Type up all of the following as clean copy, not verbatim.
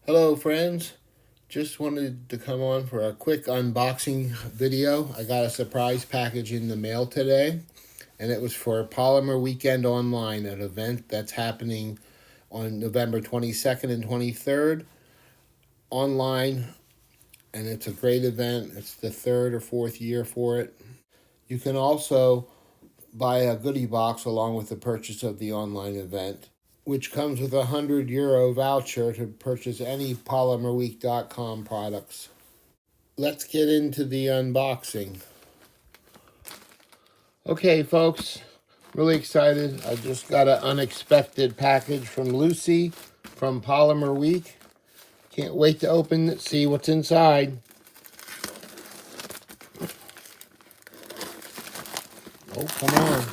Hello friends, just wanted to come on for a quick unboxing video. I got a surprise package in the mail today, and it was for Polymer Weekend Online, an event that's happening on November 22nd and 23rd online, and it's a great event. It's the third or fourth year for it. You can also buy a goodie box along with the purchase of the online event, which comes with a €100 voucher to purchase any PolymerWeek.com products. Let's get into the unboxing. Okay, folks, really excited. I just got an unexpected package from Lucy from Polymer Week. Can't wait to open it, see what's inside. Oh, come on.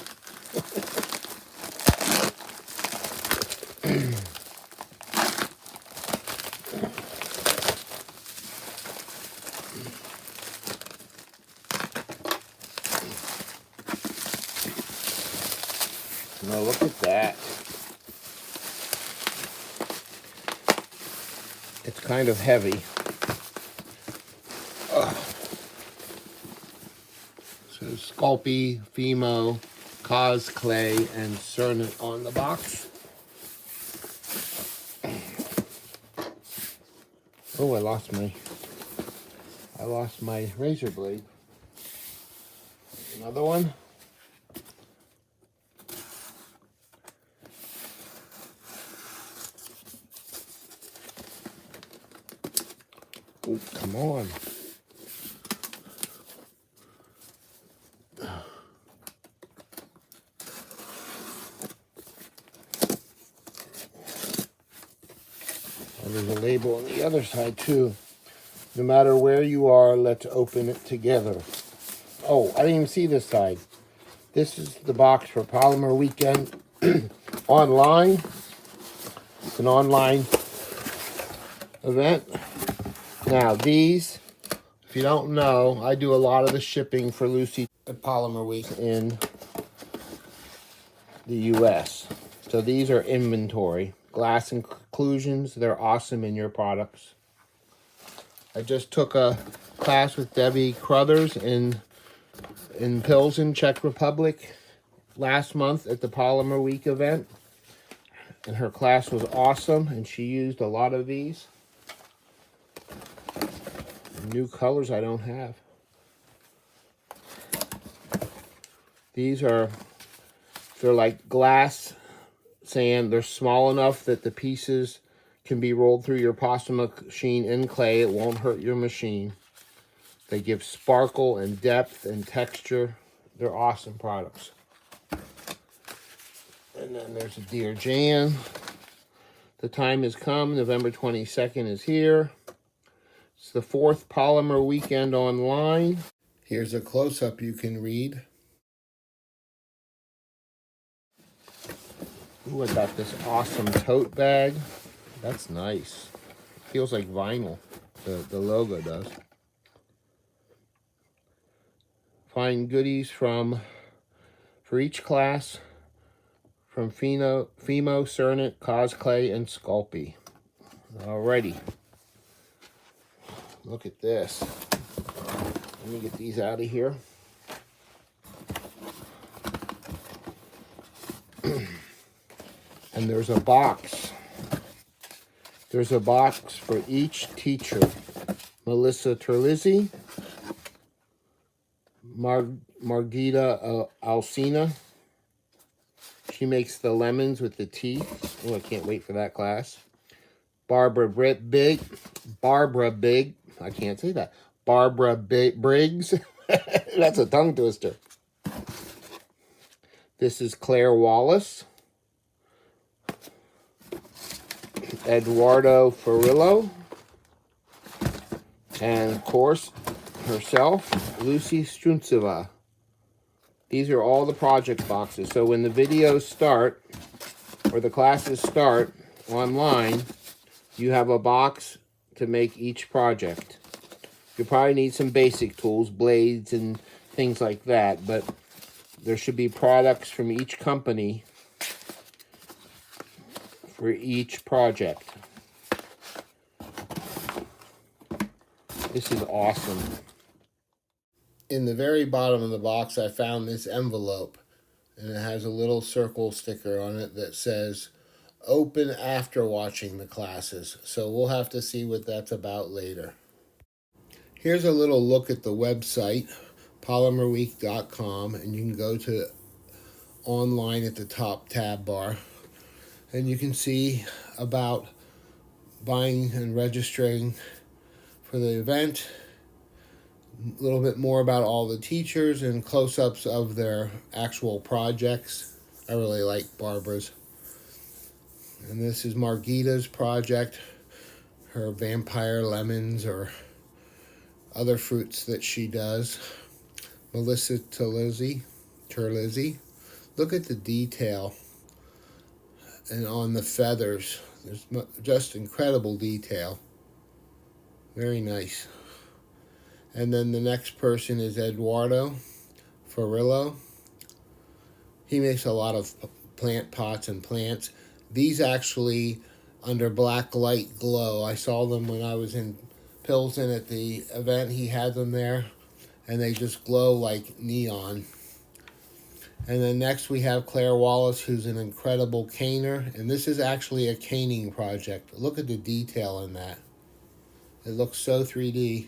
Now look at that. It's kind of heavy. So Sculpey, Fimo, Cause Clay, and Cernet on the box. Oh, I lost my razor blade. Another one. Oh, come on. And there's a label on the other side too. No matter where you are, let's open it together. Oh, I didn't even see this side. This is the box for Polymer Weekend online. It's an online event. Now these, if you don't know, I do a lot of the shipping for Lucy at Polymer Week in the US. So these are inventory. Glass inclusions, they're awesome in your products. I just took a class with Debbie Crothers in Pilsen, Czech Republic last month at the Polymer Week event. And her class was awesome, and she used a lot of these. New colors I don't have. They're like glass sand. They're small enough that the pieces can be rolled through your pasta machine in clay. It won't hurt your machine. They give sparkle and depth and texture. They're awesome products. And then there's a Dear Jan. The time has come. November 22nd is here. It's the fourth Polymer Weekend online. Here's a close-up you can read. Ooh, I got this awesome tote bag. That's nice. Feels like vinyl. The logo does. Find goodies for each class from Fimo, Cernet, Cause Clay, and Sculpey. Alrighty. Look at this. Let me get these out of here. And there's a box. There's a box for each teacher. Melissa Terlizzi, Margita Alcina. She makes the lemons with the teeth. Oh, I can't wait for that class. Barbara Bigg. I can't say that. Barbara Briggs. That's a tongue twister. This is Claire Wallace. Eduardo Ferrillo. And, of course, herself, Lucy Struntseva. These are all the project boxes. So when the videos start, or the classes start online, you have a box to make each project. You probably need some basic tools, blades and things like that, but there should be products from each company for each project. This is awesome. In the very bottom of the box, I found this envelope, and it has a little circle sticker on it that says open after watching the classes. So we'll have to see what that's about later. Here's a little look at the website, polymerweek.com, and you can go to online at the top tab bar, and you can see about buying and registering for the event, a little bit more about all the teachers and close-ups of their actual projects. I really like Barbara's. And this is Margita's project, her vampire lemons or other fruits that she does. Melissa Terlizzi. Look at the detail and on the feathers. There's just incredible detail. Very nice. And then the next person is Eduardo Farillo. He makes a lot of plant pots and plants. These actually, under black light glow. I saw them when I was in Pilsen at the event. He had them there, and they just glow like neon. And then next we have Claire Wallace, who's an incredible caner. And this is actually a caning project. Look at the detail in that. It looks so 3D.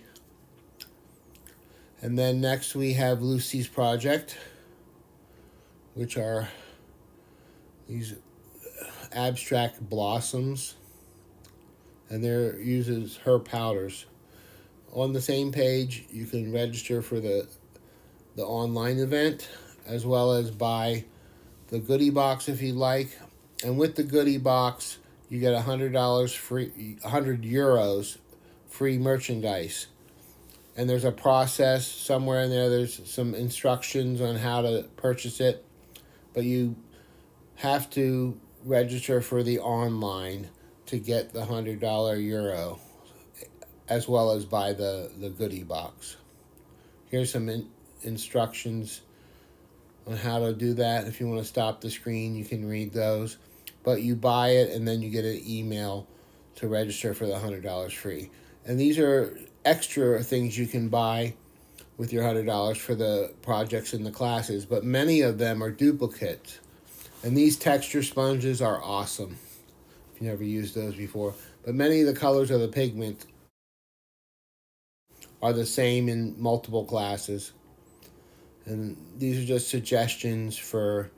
And then next we have Lucy's project, which are these abstract blossoms, and there uses her powders. On the same page, you can register for the online event, as well as buy the goodie box if you like. And with the goodie box, you get $100 free, 100 euros free merchandise. And there's a process somewhere in there. There's some instructions on how to purchase it, but you have to register for the online to get the €100 as well as buy the goodie box. Here's some instructions on how to do that. If you want to stop the screen, you can read those. But you buy it, and then you get an email to register for the $100 free. And these are extra things you can buy with your $100 for the projects in the classes, but many of them are duplicates. And these texture sponges are awesome, if you never used those before. But many of the colors of the pigment are the same in multiple classes. And these are just suggestions for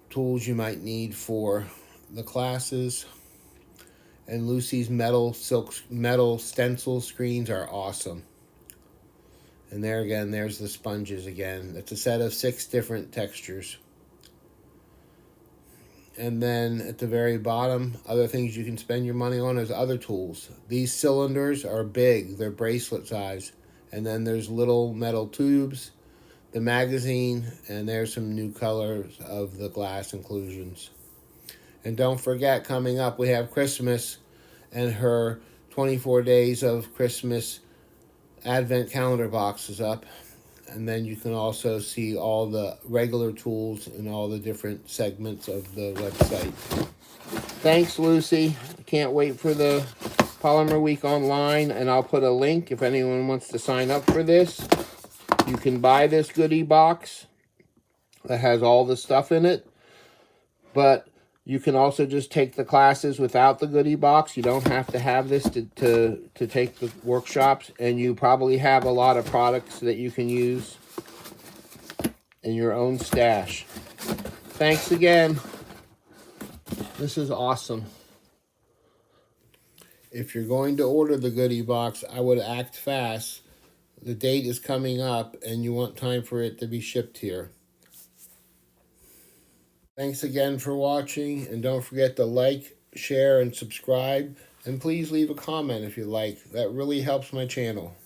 tools you might need for the classes. And Lucy's metal stencil screens are awesome. And there again, there's the sponges again. It's a set of 6 different textures. And then at the very bottom, other things you can spend your money on is other tools. These cylinders are big. They're bracelet size. And then there's little metal tubes, the magazine, and there's some new colors of the glass inclusions. And don't forget, coming up, we have Christmas and her 24 days of Christmas Advent calendar boxes up. And then you can also see all the regular tools in all the different segments of the website. Thanks, Lucy. Can't wait for the Polymer Week online, and I'll put a link if anyone wants to sign up for this. You can buy this goodie box that has all the stuff in it, but you can also just take the classes without the goodie box. You don't have to have this to take the workshops, and you probably have a lot of products that you can use in your own stash. Thanks again. This is awesome. If you're going to order the goodie box, I would act fast. The date is coming up, and you want time for it to be shipped here. Thanks again for watching, and don't forget to like, share, and subscribe. And please leave a comment if you like. That really helps my channel.